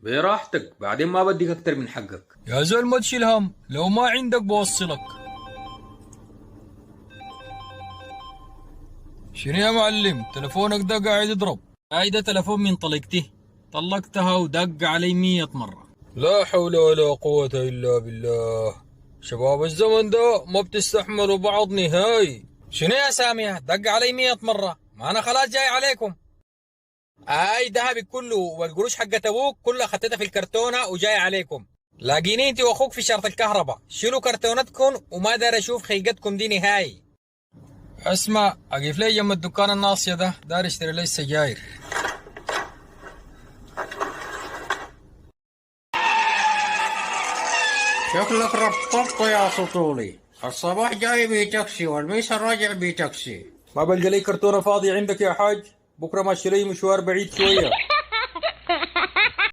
براحتك، بعدين ما بديك اكتر من حقك. يا زول ما تشيل هم، لو ما عندك بوصلك. شنو يا معلم، تلفونك ده قاعد يضرب. ده تلفون من طليقتي، طلقتها ودق علي 100 مرة. لا حول ولا قوة إلا بالله. شباب الزمن ده ما بتستحملوا بعض نهائي. شنو يا سامية، دق علي 100 مرة، ما أنا خلاص جاي عليكم. دهبك كله والقروش حقت أبوك كلها خطيتها في الكرتونة وجاي عليكم. لاقيني انت واخوك في شرط الكهرباء، شيلوا كرتونتكم وما دار اشوف خيقتكم دي نهائي. اسمع، اقف لي جنب الدكان الناصيه ده، دار اشتري لي السجاير. شكلك رطبت يا سطولي. الصباح جاي بتاكسي والميسر راجع بتاكسي. ما بلقى لي كرتونه فاضيه عندك يا حاج؟ بكره ماشي لي مشوار بعيد شويه.